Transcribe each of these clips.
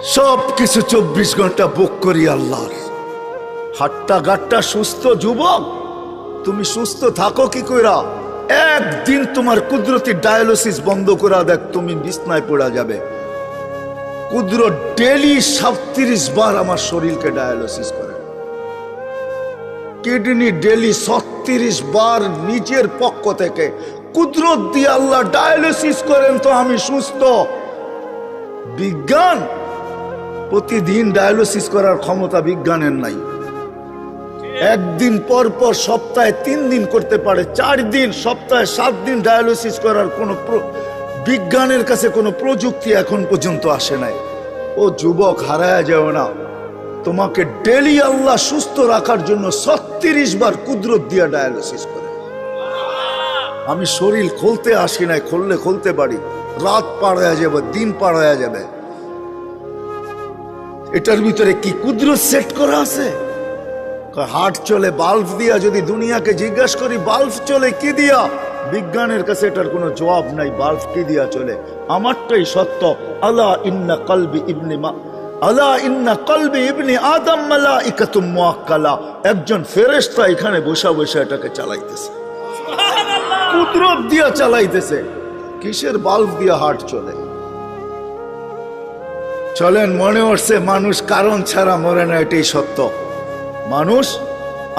সব কিছু 24 ঘন্টা বুক করি আল্লাহর। হাট্টা গাট্টা সুস্থ যুবক, তুমি সুস্থ থাকো কি কইরা? একদিন তোমার কুদরতি ডায়ালিসিস বন্ধ করা দেখ, তুমি বিছনায় পড়া যাবে। কুদরত ডেলি 37 বার আমার শরীরকে ডায়ালিসিস করে, কিডনি ডেলি 36 বার নিজের পক্ষ থেকে কুদরত দিয়ে আল্লাহ ডায়ালিসিস করেন, তো আমি সুস্থ। বিজ্ঞান প্রতিদিন ডায়ালিসিস করার ক্ষমতা বিজ্ঞানের নাই। একদিন পর পর সপ্তাহে 3 দিন করতে পারে, 4 দিন, সপ্তাহে 7 দিন ডায়ালিসিস করার কোনো বিজ্ঞানের কাছে কোনো প্রযুক্তি এখন পর্যন্ত আসে নাই। ও যুবক, হারায়া যাও না, তোমাকে ডেলি আল্লাহ সুস্থ রাখার জন্য 36 বার কুদরত দিয়া ডায়ালিসিস করে। আমি শরীর খুলতে আসি নাই, খুললে খুলতে পারি, রাত পার হয়ে যাবে, দিন পার হয়ে যাবে। এটার ভিতরে কি কুদরত সেট করা আছে? হার্ট চলে বাল্ব দিয়া। যদি দুনিয়াকে জিজ্ঞাসা করি বাল্ব চলে কি দিয়া, বিজ্ঞানের কাছে এটার কোনো জবাব নাই। বাল্ব কি দিয়া চলে? আমারটাই সত্য। আলা ইন্না কলবি ইবনি আদম মালাইকাতুম মুআক্কালা। একজন ফেরেশতা এখানে বসা বসা এটাকে চালাইতেছে, কুদরত দিয়া চালাইতেছে। কিসের বাল্ব দিয়া হার্ট চলে? চলেন, মনে হচ্ছে মানুষ কারণ ছাড়া মরে না, এটাই সত্য। মানুষ,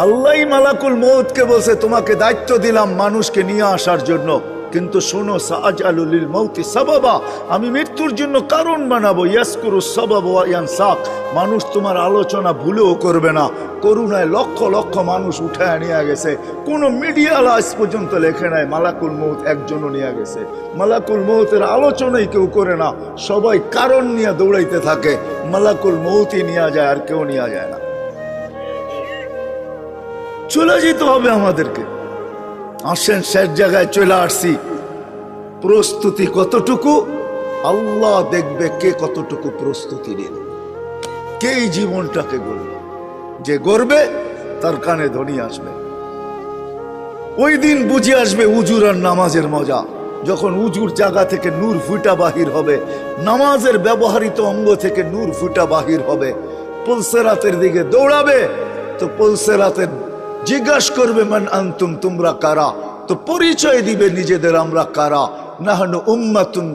আল্লাহ মালাকুল মউতকে বলছে তোমাকে দায়িত্ব দিলাম মানুষকে নিয়ে আসার জন্য, কিন্তু শোনো, সাআজালু লিল মাউতি সাবাবা, আমি মৃত্যুর জন্য কারণ বানাবো। ইয়াসকুরু সাবাব ওয়া ইয়ানসাক, মানুষ তোমার আলোচনা ভুলেও করবে না। করুণায় লক্ষ লক্ষ মানুষ উঠায় নিয়ে গেছে, কোনো মিডিয়া আজ পর্যন্ত লেখে নাই মালাকুল মউত একজনও নিয়ে গেছে। মালাকুল মউতের আলোচনাই কেউ করে না, সবাই কারণ নিয়ে দৌড়াইতে থাকে। মালাকুল মউতই নিয়ে যায়, আর কেউ নিয়ে যায় না। চলে যেতে হবে আমাদেরকে। আসেন, শেষ জায়গায় চলে আসছি। প্রস্তুতি কতটুকু আল্লাহ দেখবে, কে কতটুকু প্রস্তুতি নিল, কে এই জীবনটাকে গড়বে। যে গড়বে তার কানে ধ্বনি আসবে। ওই দিন বুঝে আসবে উজুর আর নামাজের মজা। যখন উজুর জায়গা থেকে নূর ফুটা বাহির হবে, নামাজের ব্যবহৃত অঙ্গ থেকে নূর ফুটা বাহির হবে, পুলসেরাতের দিকে দৌড়াবে, তো পুলসেরাতের জিজ্ঞাসা করবে মান আনতুম, তোমরা কারা? তো পরিচয় দিবে নিজেদের, আমরা কারা। নাহনু উম্মাতুন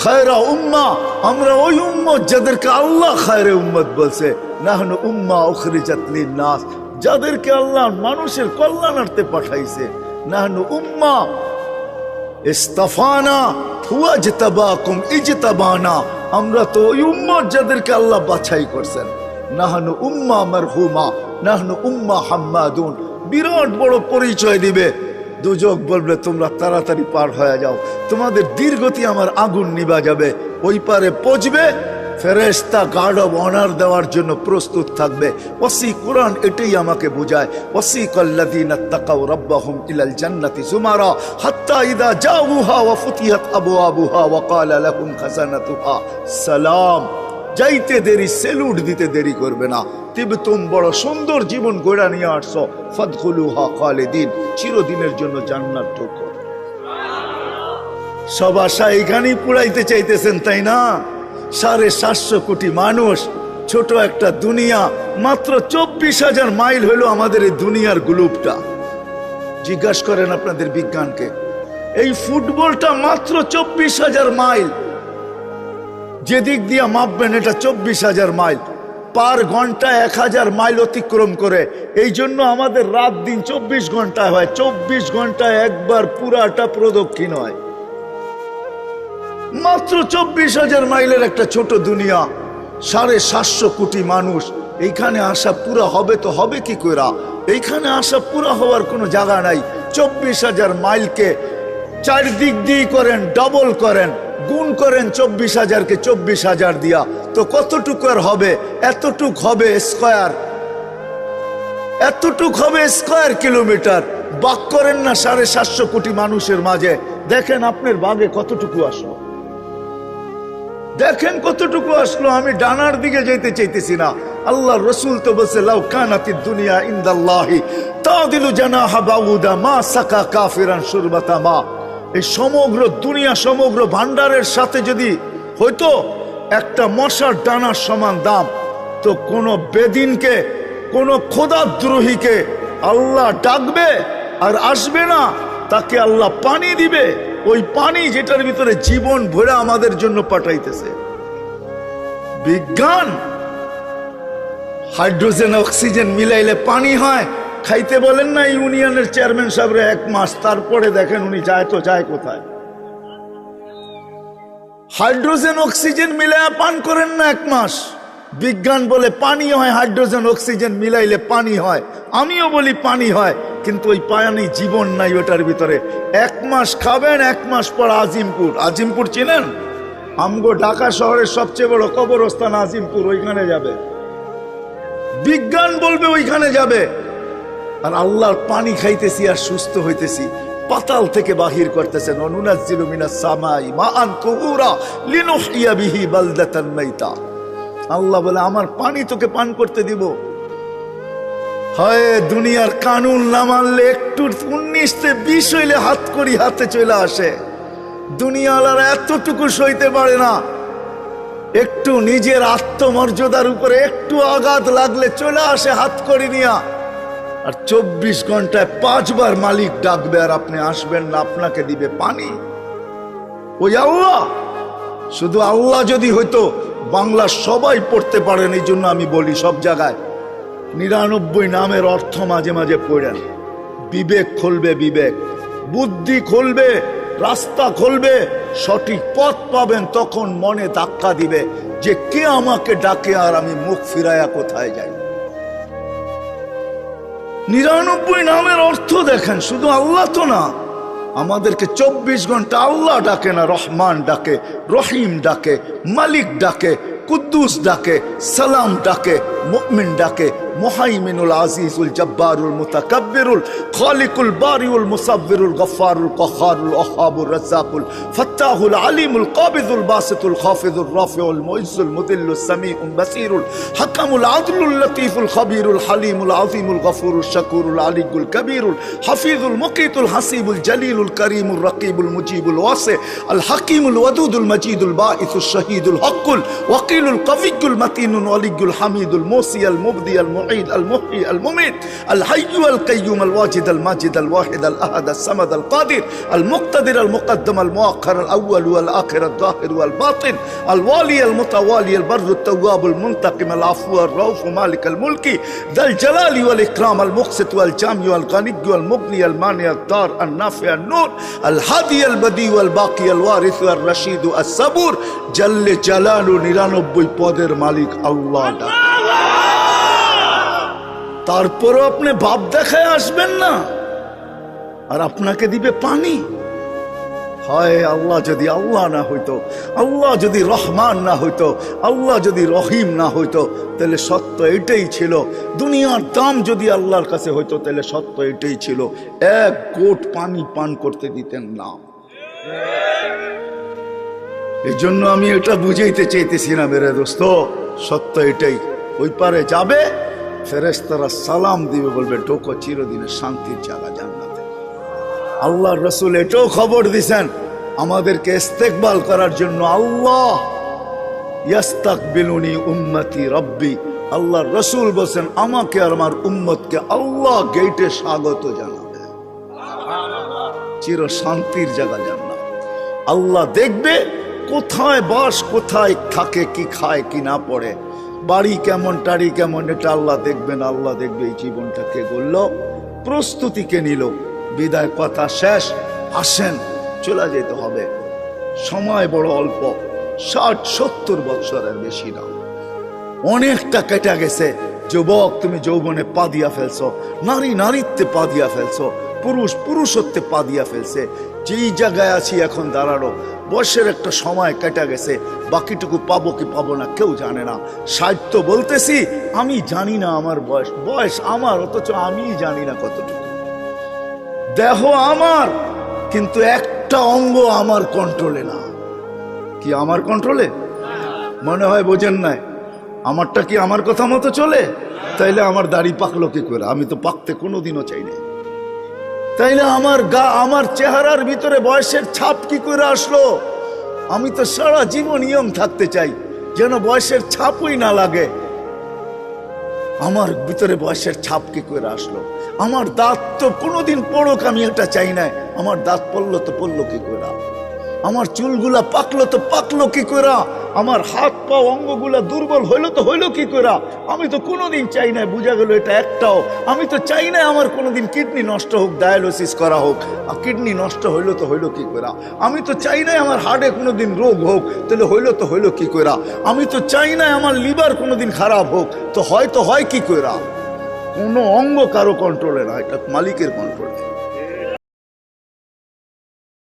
খায়রা উম্মাহ, আমরা ওই উম্মত যাদেরকে আল্লাহ খায়রে উম্মত বলছে। নাহনু উম্মাহ উখরিজাত লিন-নাস, যাদেরকে আল্লাহ মানুষের কল্যাণার্থে পাঠাইছে। নাহনু উম্মাহ ইস্তাফানা হুয়া ইজতাবাকুম ইজতাবানা, আমরা তো ওই উম্মত যাদেরকে আল্লাহ বাছাই করছেন। নাহনু উম্মাহ মারহুমা, নাহনু উম্মাহ হাম্মাদুন, বিরাট বড় পরিচয় দিবে। দুজক বলবে তোমরা তাড়াতাড়ি পার হয়ে যাও, তোমাদের দীর্ঘতি আমার আগুন নিভা যাবে। ওই পারে পৌঁছবে, ফেরেশতা গার্ড অব অনার দেওয়ার জন্য প্রস্তুত থাকবে। ওয়াসি কুরআন এটাই আমাকে বোঝায়। ওয়াসিকাল্লাযীনা তাকাউ রাব্বাহুম ইলাল জান্নাতি যুমারা হাত্তা ইযা জাউহা ওয়া ফুতিহাত আবওয়াবুহা ওয়া ক্বালা লাহুম খাযানাতুহা সালাম। যাইতে দেরি, সেলুট দিতে দেরি করবে না। তিবতুম, বড় সুন্দর জীবন গড়া নিয়ে আসছো। ফাদখুলুহা খালিদিন, চিরদিনের জন্য জান্নাত ঢোকো। সব আশা এখানেই পুরাইতে চাইতেছেন, তাই না? 750 কোটি মানুষ, ছোট একটা দুনিয়া। মাত্র 24,000 মাইল হলো আমাদের এই দুনিয়ার গ্লোবটা। জিজ্ঞাসা করেন আপনাদের বিজ্ঞানকে, এই ফুটবলটা মাত্র 24,000 মাইল। যেদিক দিয়ে মাপবেন এটা 24,000 মাইল। পার ঘন্টা 1000 মাইল অতিক্রম করে। এই জন্য আমাদের রাত দিন 24 ঘন্টায় হয়। 24 ঘন্টায় একবার পুরাটা প্রদক্ষিণ হয়। মাত্র 24,000 মাইলের একটা ছোট দুনিয়া, 750 কোটি মানুষ। এইখানে আসা পুরা হবে তো হবে কি করে? এইখানে আসা পুরা হওয়ার কোনো জায়গা নাই। 24,000 মাইলকে 4 দিক দিয়ে করেন, ডবল করেন, গুণ করেন 24,000কে 24,000 দিয়া, তো কতটুকু আর হবে? এতটুক হবে স্কয়ার, এতটুক হবে স্কয়ার কিলোমিটার। ভাগ করেন না 750 কোটি মানুষের মাঝে, দেখেন আপনার ভাগে কতটুকু আসলো, দেখেন কতটুকু আসলো। আমি ডানার দিকে যেতে চাইতেছি না। আল্লাহ রসুল তো বলছে লাউ কানাতিদ দুনিয়া ইনদাল্লাহি তাদিলু জানাহা বাউদা মা সাকা কাফিরান শুরবাতা মা। এই সমগ্র দুনিয়া, সমগ্র ভান্ডারের সাথে যদি হয়তো একটা মশার ডানার সমান দাম। তো কোন বেদিনকে, কোন খোদাদ্রোহীকে আল্লাহ ডাকবে আর আসবে না, তাকে আল্লাহ পানি দিবে, ওই পানি যেটার ভিতরে জীবন ভরে আমাদের জন্য পাঠাইতেছে। বিজ্ঞান হাইড্রোজেন অক্সিজেন মিলাইলে পানি হয়, খাইতে বলেন না ইউনিয়নের চেয়ারম্যান সাহেবরে 1 মাস, তারপরে দেখেন উনি যায় তো যায় কোথায়। হাইড্রোজেন অক্সিজেন মিলাইয়া পান করেন না 1 মাস। বিজ্ঞান বলে পানি হয়, হাইড্রোজেন অক্সিজেন মিলাইলে পানি হয়, আমিও বলি পানি হয়, কিন্তু ওই পানি জীবন নাই ওটার ভিতরে। 1 মাস খাবেন, 1 মাস পর আজিমপুর, আজিমপুর চিনেন? আমগো ঢাকা শহরের সবচেয়ে বড় কবরস্থান আজিমপুর, ওইখানে যাবে। বিজ্ঞান বলবে ওইখানে যাবে, আর আল্লাহর পানি খাইতেছি আর সুস্থ হইতেছি। পাতাল থেকে বাহির করতেছেন, অনুনাজ্জিলু মিনাস সামাই মাআন তুহুরা লিনুহইয়া বিহি বালদাতান মাইতা। আল্লাহ বলে আমার পানি তোকে পান করতে দিব। হয় দুনিয়ার কানুন না মানলে একটু 19-20 হইলে হাত করি হাতে চলে আসে। দুনিয়াওয়ালারা এতটুকু সইতে পারে না, একটু নিজের আত্মমর্যাদার উপরে একটু আঘাত লাগলে চলে আসে হাত করি নিয়া। আর 24 ঘন্টায় 5 বার মালিক ডাকবে আর আপনি আসবেন না, আপনাকে দিবে পানি। ওই আল্লাহ, শুধু আল্লাহ যদি হইতো বাংলা সবাই পড়তে পারেন। এই জন্য আমি বলি সব জায়গায় 99 নামের অর্থ মাঝে মাঝে পড়েন। বিবেক খুলবে, বিবেক বুদ্ধি খুলবে, রাস্তা খুলবে, সঠিক পথ পাবেন। তখন মনে ধাক্কা দিবে যে কে আমাকে ডাকে আর আমি মুখ ফিরাইয়া কোথায় যাই। 99 নামের অর্থ দেখেন, শুধু আল্লাহ তো না, আমাদেরকে 24 ঘন্টা আল্লাহ ডাকে না, রহমান ডাকে, রহিম ডাকে, মালিক ডাকে, কুদ্দুস ডাকে, সালাম ডাকে, মুমিন ডাকে, মুহাইমিনুল আজিজুল জব্বারুল মুতাকাব্বিরুল খালিকুল বারিউল মুসাব্বিরুল গফফারুল কহারুল ওয়াহাবুর রাজ্জাকুল ফাত্তাহুল আলিমুল কাবিদুল বাসিতুল খাফিদুর রাফিউল মুইজ্জুল মুদিল্লুস সামিউল বাসিরুল হাকামুল আদলুল লতীফুল খবীরুল হালিমুল আযীমুল গফুরুল শাকুরুল আলিকুল কবীরুল হাফিজুল মুকিতুল হাসিবুল জলিলুল করিমুল রকিবুল মুজিবুল ওয়াসি আল হাকিমুল ওয়াদুদুল মজিদুল বাঈসুল শহীদুল হকুল ওয়াকিলুল কবিয়ুল মাতিনুল ওয়ালিয়ুল হামিদুল মুসি আল মুবদি আল মুঈদ আল মুহয়ি আল মুমিত আল হাইয়্যু আল কাইয়্যুম আল ওয়াজিদ আল মাজিদ আল ওয়াহিদ আল আহাদ আল সামাদ আল কাদির আল মুক্তাদির আল মুকদ্দম আল মুআখ্খার আল আউয়াল ওয়াল আখির আল যাহির ওয়াল বাতিন আল ওয়ালি আল মুতাওয়ালি আল বাররু আত তাওয়াব আল মুনতাকিম আল আফু আর রাউফ মালিক আল মুলকি যাল জালালি ওয়াল ইকরাম আল মুকসিত ওয়াল জামি ওয়াল গানি ওয়াল মুগনি আল মানি আল দার আল নাফি আল নূর আল হাদি আল বদি ওয়াল বাকি আল ওয়ারিস আল রশিদ আস সাবুর জাল্লে জালালু 99 পদের মালিক আল্লাহ। তারপরও আপনি ভাব দেখায় আসবেন না, আর আপনাকে দিবে পানি। হয় আল্লাহ যদি আল্লাহ না হইতো, আল্লাহ যদি রহমান না হইতো, আল্লাহ যদি রহিম না হইতো, তাহলে সত্য এটাই ছিল। দুনিয়ার দাম যদি আল্লাহর কাছে হইতো, তাহলে সত্য এটাই ছিল, 1 ঘোট পানি পান করতে দিতেন না। এই জন্য আমি এটা বুঝাইতে চাইতেছি না মেরে দোস্ত, সত্য এটাই। ওই পারে যাবে, ফেরেশতারা সালাম দিবে, বলবে ঢোকো চিরদিনের শান্তির জায়গা জান্নাতে। আল্লাহর রাসূল এটাও খবর দিছেন আমাদেরকে ইস্তেকবাল করার জন্য, আল্লাহ ইয়াস্তাকবিলুনি উম্মতি রব্বি। আল্লাহর রাসূল বলেন আমাকে আর আমার উম্মতকে আল্লাহ গেটে স্বাগত জানাবে, চির শান্তির জায়গা জান্নাত। আল্লাহ দেখবে কোথায় বাস, কোথায় থাকে, কি খায় কি না পড়ে, বাড়ি কেমন, টাড়ি কেমন, এটা আল্লাহ দেখবেন। আল্লাহ দেখবে এই জীবনটাকে গড়ল, প্রস্তুতিকে নিল, বিদায় কথা শেষ, আসেন চলে যেতে হবে। সময় বড় অল্প, 60-70 বছরের বেশি না, অনেকটা কেটে গেছে। যুবক তুমি যৌবনে পা দিয়া ফেলছো, নারী নারীত্বে পা দিয়া ফেলছো, পুরুষ পুরুষত্বে পা দিয়া ফেলছে। যেই জায়গায় আছি এখন দাঁড়ানো, বয়সের একটা সময় কেটে গেছে, বাকিটুকু পাবো কি পাবো না কেউ জানে না। 60 তো বলতেছি, আমি জানি না আমার বয়স, বয়স আমার, অথচ আমি জানি না কতটুকু। দেহ আমার, কিন্তু একটা অঙ্গ আমার কন্ট্রোলে না। কি আমার কন্ট্রোলে? মনে হয় বোঝেন নাই। আমারটা কি আমার কথা মতো চলে? তাইলে আমার দাড়ি পাকলো কি করে? আমি তো পাকতে কোনোদিনও চাই না। তাইলে আমার গা, আমার চেহারার ভিতরে বয়সের ছাপ কি করে আসলো? আমি তো সারা জীবন ইয়ং থাকতে চাই। যেন বয়সের ছাপই না লাগে। আমার ভিতরে বয়সের ছাপ কি করে আসলো? আমার দাঁত তো কোনোদিন পড়ুক, আমি এটা চাই না। আমার দাঁত পড়লো তো পড়লো কি করে? আমার চুলগুলা পাকলো তো পাকলো কি করে? আমার হাত পা অঙ্গগুলা দুর্বল হইলো তো হইলো কি করে? আমি তো কোনোদিন চাই না, বুঝা গেল এটা একটাও। আমি তো চাই না আমার কোনোদিন কিডনি নষ্ট হোক, ডায়ালিসিস করা হোক। আর কিডনি নষ্ট হইলো তো হইলো কি করে? আমি তো চাই না আমার হার্টে কোনোদিন রোগ হোক, তাহলে হইলো তো হইলো কি করে? আমি তো চাই না আমার লিভার কোনোদিন খারাপ হোক, তো হয় কি করে? কোনো অঙ্গ কারো কন্ট্রোলে না, এটা মালিকের কন্ট্রোলে।